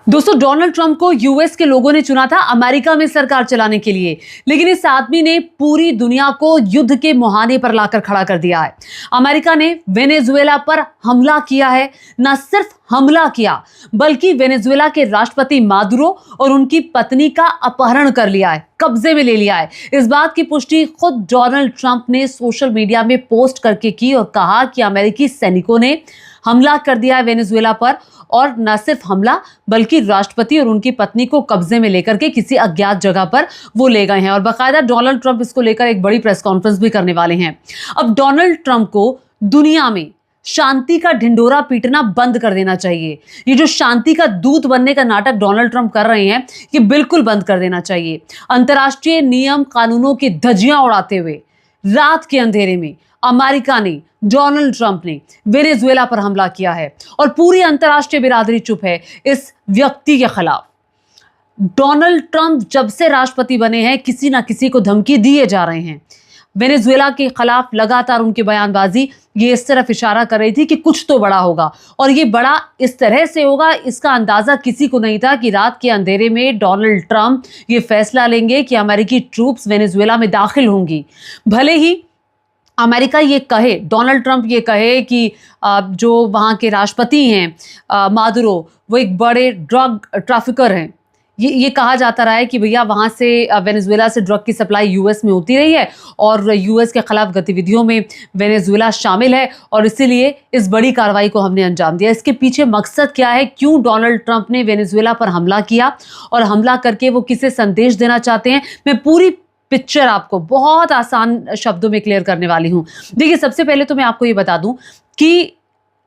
दोस्तों, Donald Trump को US के लोगों ने चुना था अमेरिका में सरकार चलाने के लिए, लेकिन इस आदमी ने पूरी दुनिया को युद्ध के मुहाने पर लाकर खड़ा कर दिया है। अमेरिका ने वेनेजुएला पर हमला किया है। न सिर्फ हमला किया, बल्कि वेनेजुएला के राष्ट्रपति मादुरो और उनकी पत्नी का अपहरण कर लिया है, कब्जे में ले लिया है। इस बात की पुष्टि खुद डोनाल्ड ट्रंप ने सोशल मीडिया में पोस्ट करके की और कहा कि अमेरिकी सैनिकों ने हमला कर दिया है वेनेजुएला पर, और न सिर्फ हमला बल्कि राष्ट्रपति और उनकी पत्नी को कब्जे में लेकर के किसी अज्ञात जगह पर वो ले गए हैं। और बाकायदा डोनाल्ड ट्रंप इसको लेकर एक बड़ी प्रेस कॉन्फ्रेंस भी करने वाले हैं। अब डोनाल्ड ट्रंप को दुनिया में शांति का ढिंढोरा पीटना बंद कर देना चाहिए। ये जो शांति का दूत बनने का नाटक डोनाल्ड ट्रंप कर रहे हैं, ये बिल्कुल बंद कर देना चाहिए। अंतर्राष्ट्रीय नियम कानूनों की धज्जियां उड़ाते हुए रात के अंधेरे में अमेरिका ने, डोनाल्ड ट्रंप ने वेनेजुएला पर हमला किया है और पूरी अंतर्राष्ट्रीय बिरादरी चुप है इस व्यक्ति के खिलाफ। डोनाल्ड ट्रंप जब से राष्ट्रपति बने हैं, किसी ना किसी को धमकी दिए जा रहे हैं। वेनेजुएला के खिलाफ लगातार उनकी बयानबाजी ये इस तरफ इशारा कर रही थी कि कुछ तो बड़ा होगा, और ये बड़ा इस तरह से होगा, इसका अंदाजा किसी को नहीं था कि रात के अंधेरे में डोनाल्ड ट्रंप ये फैसला लेंगे कि अमेरिकी ट्रूप्स वेनेजुएला में दाखिल होंगी। भले ही अमेरिका ये कहे, डोनाल्ड ट्रंप ये कहे कि जो वहाँ के राष्ट्रपति हैं मादुरो, वो एक बड़े ड्रग ट्रैफिकर हैं। ये कहा जाता रहा है कि भैया वहाँ से वेनेजुएला से ड्रग की सप्लाई यूएस में होती रही है और यूएस के खिलाफ गतिविधियों में वेनेजुएला शामिल है, और इसीलिए इस बड़ी कार्रवाई को हमने अंजाम दिया। इसके पीछे मकसद क्या है, क्यों डोनाल्ड ट्रंप ने वेनेजुएला पर हमला किया और हमला करके वो किसे संदेश देना चाहते हैं, मैं पूरी पिक्चर आपको बहुत आसान शब्दों में क्लियर करने वाली हूं। देखिए, सबसे पहले तो मैं आपको ये बता दूं कि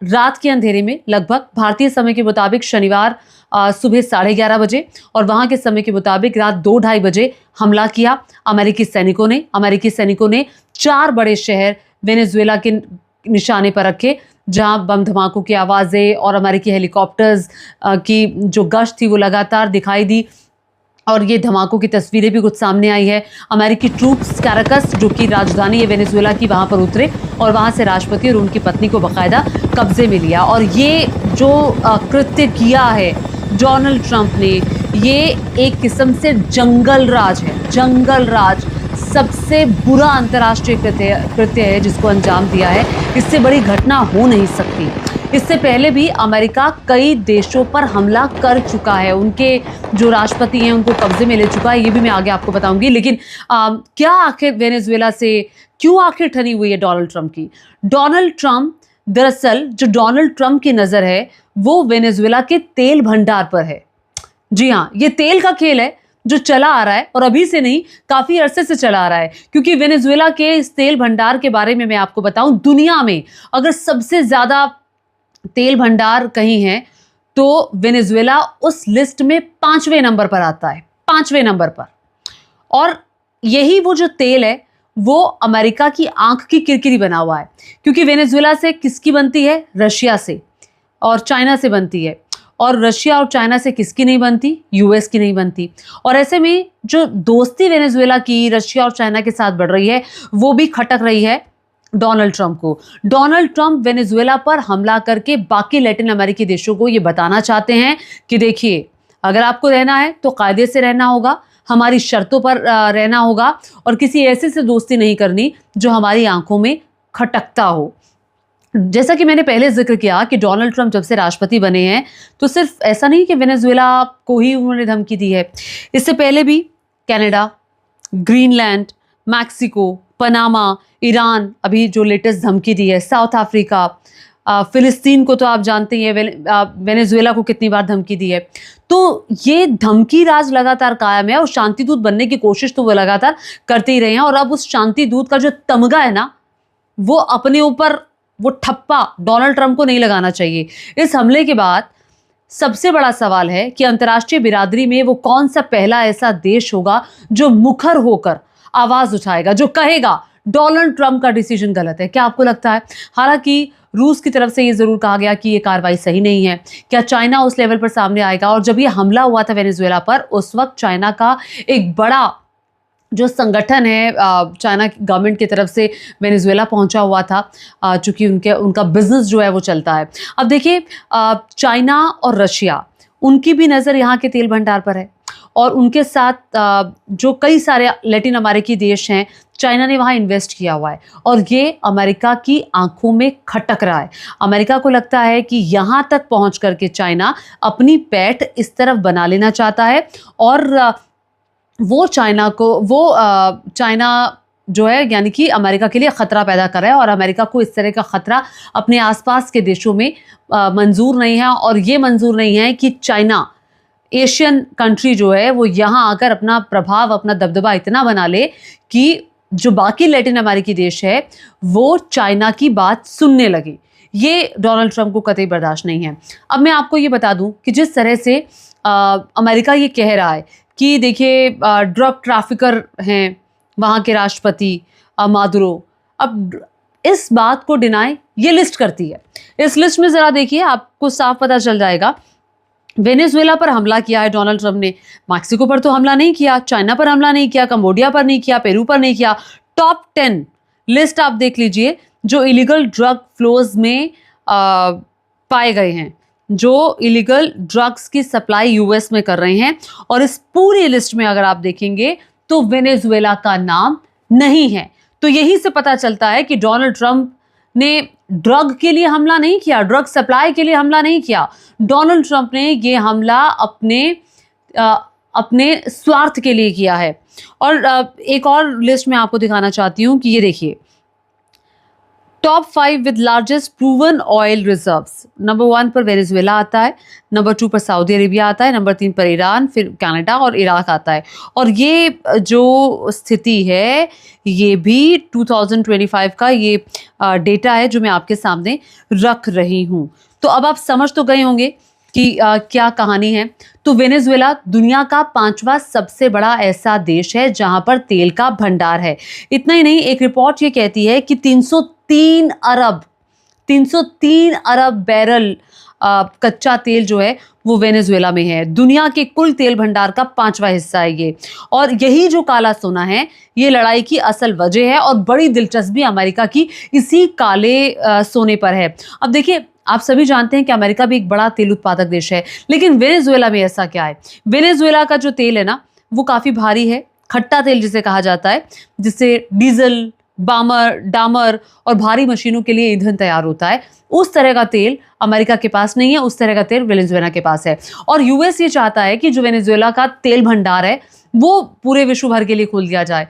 रात के अंधेरे में लगभग भारतीय समय के मुताबिक शनिवार सुबह 11:30 बजे और वहां के समय के मुताबिक रात 2-2:30 बजे हमला किया अमेरिकी सैनिकों ने 4 बड़े शहर वेनेजुएला के निशाने पर रखे, जहां बम धमाकों की आवाज़ें और अमेरिकी हेलीकॉप्टर्स की जो गश्त थी वो लगातार दिखाई दी, और ये धमाकों की तस्वीरें भी कुछ सामने आई है। अमेरिकी ट्रूप्स कैराकस, जो कि राजधानी है वेनेजुएला की, वहाँ पर उतरे और वहाँ से राष्ट्रपति और उनकी पत्नी को बाकायदा कब्जे में लिया। और ये जो कृत्य किया है डोनाल्ड ट्रंप ने, ये एक किस्म से जंगल राज है। जंगल राज सबसे बुरा अंतर्राष्ट्रीय कृत्य है जिसको अंजाम दिया है। इससे बड़ी घटना हो नहीं सकती। इससे पहले भी अमेरिका कई देशों पर हमला कर चुका है, उनके जो राष्ट्रपति हैं उनको कब्जे में ले चुका है, ये भी मैं आगे आपको बताऊंगी। लेकिन क्या आखिर वेनेजुएला से क्यों आखिर ठनी हुई है डोनाल्ड ट्रंप की? डोनाल्ड ट्रंप, दरअसल जो डोनाल्ड ट्रंप की नज़र है वो वेनेजुएला के तेल भंडार पर है। जी हाँ, ये तेल का खेल है जो चला आ रहा है, और अभी से नहीं, काफ़ी अरसे से चला आ रहा है। क्योंकि वेनेजुएला के इस तेल भंडार के बारे में मैं आपको बताऊं, दुनिया में अगर सबसे ज़्यादा तेल भंडार कहीं है तो वेनेजुएला उस लिस्ट में 5वें नंबर पर आता है, 5वें नंबर पर। और यही वो जो तेल है वो अमेरिका की आंख की किरकिरी बना हुआ है, क्योंकि वेनेजुएला से किसकी बनती है? रशिया से और चाइना से बनती है। और रशिया और चाइना से किसकी नहीं बनती? यूएस की नहीं बनती। और ऐसे में जो दोस्ती वेनेजुएला की रशिया और चाइना के साथ बढ़ रही है, वो भी खटक रही है डोनाल्ड ट्रंप को। डोनाल्ड ट्रंप वेनेजुएला पर हमला करके बाकी लैटिन अमेरिकी देशों को ये बताना चाहते हैं कि देखिए, अगर आपको रहना है तो कायदे से रहना होगा, हमारी शर्तों पर रहना होगा, और किसी ऐसे से दोस्ती नहीं करनी जो हमारी आंखों में खटकता हो। जैसा कि मैंने पहले जिक्र किया कि डोनाल्ड ट्रंप जब से राष्ट्रपति बने हैं तो सिर्फ ऐसा नहीं कि वेनेजुएला को ही उन्होंने धमकी दी है। इससे पहले भी Canada, Greenland, Mexico, Panama, Iran, अभी जो लेटेस्ट धमकी दी है, साउथ अफ्रीका, फिलिस्तीन को तो आप जानते ही हैं, वेनेजुएला को कितनी बार धमकी दी है। तो ये धमकी राज लगातार कायम है, और शांति दूत बनने की कोशिश तो वो लगातार करते ही रहे हैं। और अब उस शांति दूत का जो तमगा है ना, वो अपने ऊपर वो ठप्पा डोनाल्ड ट्रंप को नहीं लगाना चाहिए। इस हमले के बाद सबसे बड़ा सवाल है कि अंतर्राष्ट्रीय बिरादरी में वो कौन सा पहला ऐसा देश होगा जो मुखर होकर आवाज उठाएगा, जो कहेगा डोनाल्ड ट्रंप का डिसीजन गलत है। क्या आपको लगता है? हालांकि रूस की तरफ से ये जरूर कहा गया कि ये कार्रवाई सही नहीं है। क्या चाइना उस लेवल पर सामने आएगा? और जब ये हमला हुआ था वेनेजुएला पर, उस वक्त चाइना का एक बड़ा जो संगठन है चाइना गवर्नमेंट की तरफ से वेनेजुएला पहुंचा हुआ था, चूंकि उनका बिजनेस जो है वो चलता है। अब देखिए, चाइना और रशिया, उनकी भी नज़र यहाँ के तेल भंडार पर है और उनके साथ जो कई सारे लैटिन अमेरिकी देश हैं, चाइना ने वहाँ इन्वेस्ट किया हुआ है और ये अमेरिका की आंखों में खटक रहा है। अमेरिका को लगता है कि यहाँ तक पहुँच करके चाइना अपनी पैठ इस तरफ बना लेना चाहता है और चाइना जो है यानी कि अमेरिका के लिए ख़तरा पैदा कर रहा है और अमेरिका को इस तरह का ख़तरा अपने आसपास के देशों में मंजूर नहीं है और ये मंजूर नहीं है कि चाइना एशियन कंट्री जो है वो यहाँ आकर अपना प्रभाव, अपना दबदबा इतना बना ले कि जो बाकी लैटिन अमेरिकी देश है वो चाइना की बात सुनने लगे। ये डोनाल्ड ट्रंप को कतई बर्दाश्त नहीं है। अब मैं आपको ये बता दूं कि जिस तरह से अमेरिका ये कह रहा है कि देखिए ड्रग ट्रैफिकर हैं वहाँ के राष्ट्रपति मादुरो, अब इस बात को डिनाई ये लिस्ट करती है। इस लिस्ट में ज़रा देखिए, आपको साफ पता चल जाएगा। वेनेजुएला पर हमला किया है डोनाल्ड ट्रंप ने, मैक्सिको पर तो हमला नहीं किया, चाइना पर हमला नहीं किया, कंबोडिया पर नहीं किया, पेरू पर नहीं किया। टॉप 10 लिस्ट आप देख लीजिए जो इलीगल ड्रग फ्लोज में पाए गए हैं, जो इलीगल ड्रग्स की सप्लाई यूएस में कर रहे हैं। और इस पूरी लिस्ट में अगर आप देखेंगे तो वेनेजुएला का नाम नहीं है। तो यही से पता चलता है कि डोनाल्ड ट्रंप ने ड्रग के लिए हमला नहीं किया, ड्रग सप्लाई के लिए हमला नहीं किया। डोनाल्ड ट्रंप ने ये हमला अपने स्वार्थ के लिए किया है। और एक और लिस्ट मैं आपको दिखाना चाहती हूँ कि ये देखिए, top 5 with largest proven oil reserves. Number 1 पर वेनेजुएला आता है, नंबर 2 पर सऊदी अरेबिया आता है, नंबर 3 पर ईरान, फिर कनाडा और इराक आता है। और ये जो स्थिति है ये भी 2025 का ये डेटा है जो मैं आपके सामने रख रही हूँ। तो अब आप समझ तो गए होंगे कि क्या कहानी है। तो वेनेजुएला दुनिया का 5वां सबसे बड़ा ऐसा देश है जहां पर तेल का भंडार है। इतना ही नहीं, एक रिपोर्ट ये कहती है कि 303 अरब बैरल कच्चा तेल जो है वो वेनेजुएला में है। दुनिया के कुल तेल भंडार का 5वां हिस्सा है ये। और यही जो काला सोना है ये लड़ाई की असल वजह है और बड़ी दिलचस्पी अमेरिका की इसी काले सोने पर है। अब देखिए, आप सभी जानते हैं कि अमेरिका भी एक बड़ा तेल उत्पादक देश है, लेकिन वेनेजुएला में ऐसा क्या है? वेनेजुएला का जो तेल है ना वो काफ़ी भारी है, खट्टा तेल जिसे कहा जाता है, जिससे डीजल, डामर और भारी मशीनों के लिए ईंधन तैयार होता है। उस तरह का तेल अमेरिका के पास नहीं है, उस तरह का तेल वेनेजुएला के पास है। और यूएस ये चाहता है कि जो वेनेजुएला का तेल भंडार है वो पूरे विश्व भर के लिए खोल दिया जाए।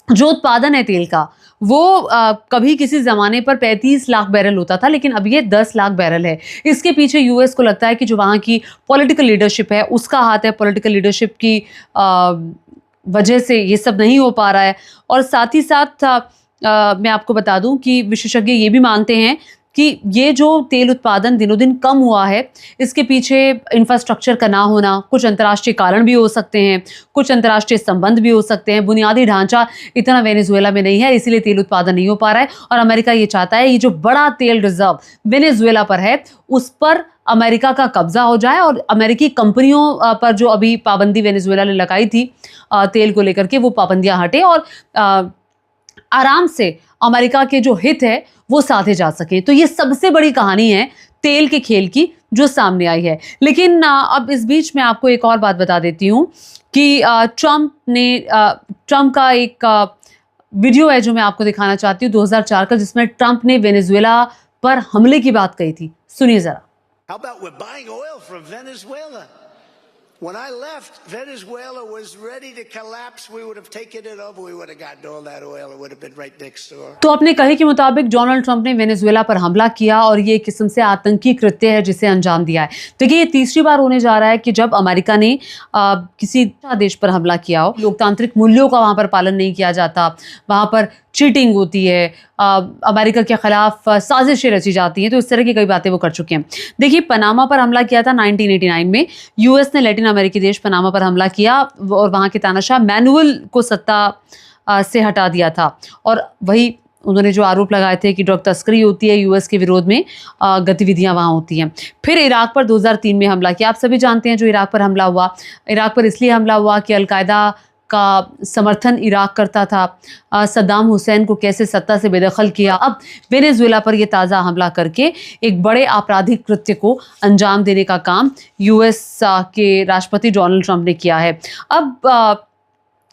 जो उत्पादन है तेल का वो कभी किसी ज़माने पर 35 लाख बैरल होता था, लेकिन अब ये 10 लाख बैरल है। इसके पीछे यूएस को लगता है कि जो वहाँ की पॉलिटिकल लीडरशिप है उसका हाथ है। पॉलिटिकल लीडरशिप की वजह से ये सब नहीं हो पा रहा है। और साथ ही साथ मैं आपको बता दूं कि विशेषज्ञ ये भी मानते हैं कि ये जो तेल उत्पादन दिनों दिन कम हुआ है इसके पीछे इंफ्रास्ट्रक्चर का ना होना, कुछ अंतर्राष्ट्रीय कारण भी हो सकते हैं, कुछ अंतर्राष्ट्रीय संबंध भी हो सकते हैं। बुनियादी ढांचा इतना वेनेजुएला में नहीं है, इसीलिए तेल उत्पादन नहीं हो पा रहा है। और अमेरिका ये चाहता है ये जो बड़ा तेल रिजर्व वेनेजुएला पर है उस पर अमेरिका का कब्जा हो जाए और अमेरिकी कंपनियों पर जो अभी पाबंदी वेनेजुएला ने लगाई थी तेल को लेकर के वो पाबंदियां हटे और आराम से अमेरिका के जो हित है वो साधे जा सके। तो ये सबसे बड़ी कहानी है तेल के खेल की जो सामने आई है। लेकिन अब इस बीच मैं आपको एक और बात बता देती हूँ कि ट्रंप का एक वीडियो है जो मैं आपको दिखाना चाहती हूँ 2004 का, जिसमें ट्रंप ने वेनेजुएला पर हमले की बात कही थी। सुनिए जरा। How about we're buying oil from Venezuela? When I left, Venezuela was ready to collapse. We would have taken it over. We would have gotten all that oil. It would have been right next door. तो अपने कहे के मुताबिक Donald Trump ने Venezuela पर हमला किया और ये एक किस्म से आतंकी कृत्य है जिसे अंजाम दिया है। देखिए, ये तीसरी बार होने जा रहा है कि जब अमेरिका ने किसी देश पर हमला किया हो। लोकतांत्रिक मूल्यों का वहाँ पर पालन नहीं किया जाता, वहाँ पर चीटिंग होती है, अमेरिका के खिलाफ साजिशें रची जाती हैं। तो इस तरह की कई बातें वो कर चुके हैं। देखिए, पनामा पर हमला किया था 1989 में। यूएस ने लैटिन अमेरिकी देश पनामा पर हमला किया और वहाँ के तानाशाह मैनुअल को सत्ता से हटा दिया था। और वही उन्होंने जो आरोप लगाए थे कि ड्रग तस्करी होती है, यूएस के विरोध में गतिविधियां वहाँ होती हैं। फिर इराक पर 2003 में हमला किया। आप सभी जानते हैं जो इराक पर हमला हुआ। इराक पर इसलिए हमला हुआ कि अलकायदा का समर्थन इराक करता था, सद्दाम हुसैन को कैसे सत्ता से बेदखल किया, अब वेनेजुएला पर ये ताज़ा हमला करके एक बड़े आपराधिक कृत्य को अंजाम देने का काम यूएस के राष्ट्रपति डोनाल्ड ट्रंप ने किया है। अब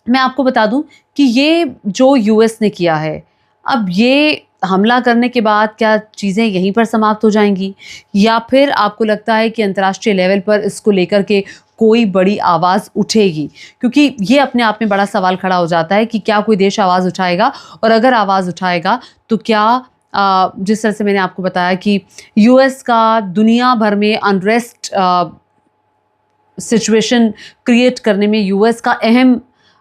मैं आपको बता दूं कि ये जो यूएस ने किया है, अब ये हमला करने के बाद क्या चीज़ें यहीं पर समाप्त हो जाएंगी, या फिर आपको लगता है कि अंतर्राष्ट्रीय लेवल पर इसको लेकर के कोई बड़ी आवाज़ उठेगी? क्योंकि ये अपने आप में बड़ा सवाल खड़ा हो जाता है कि क्या कोई देश आवाज़ उठाएगा, और अगर आवाज़ उठाएगा तो क्या जिस तरह से मैंने आपको बताया कि यूएस का दुनिया भर में अनरेस्ट सिचुएशन क्रिएट करने में यूएस का अहम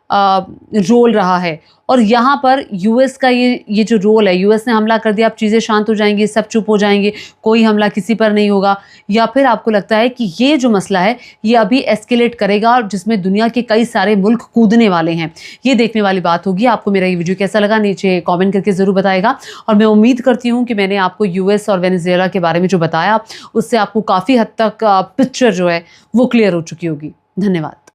रोल रहा है, और यहाँ पर यूएस का ये जो रोल है, यूएस ने हमला कर दिया, अब चीज़ें शांत हो जाएंगी, सब चुप हो जाएंगे, कोई हमला किसी पर नहीं होगा, या फिर आपको लगता है कि ये जो मसला है ये अभी एस्केलेट करेगा और जिसमें दुनिया के कई सारे मुल्क कूदने वाले हैं? ये देखने वाली बात होगी। आपको मेरा ये वीडियो कैसा लगा नीचे कॉमेंट करके ज़रूर बताएगा, और मैं उम्मीद करती हूँ कि मैंने आपको यूएस और वेनेजुएला के बारे में जो बताया उससे आपको काफ़ी हद तक पिक्चर जो है वो क्लियर हो चुकी होगी। धन्यवाद।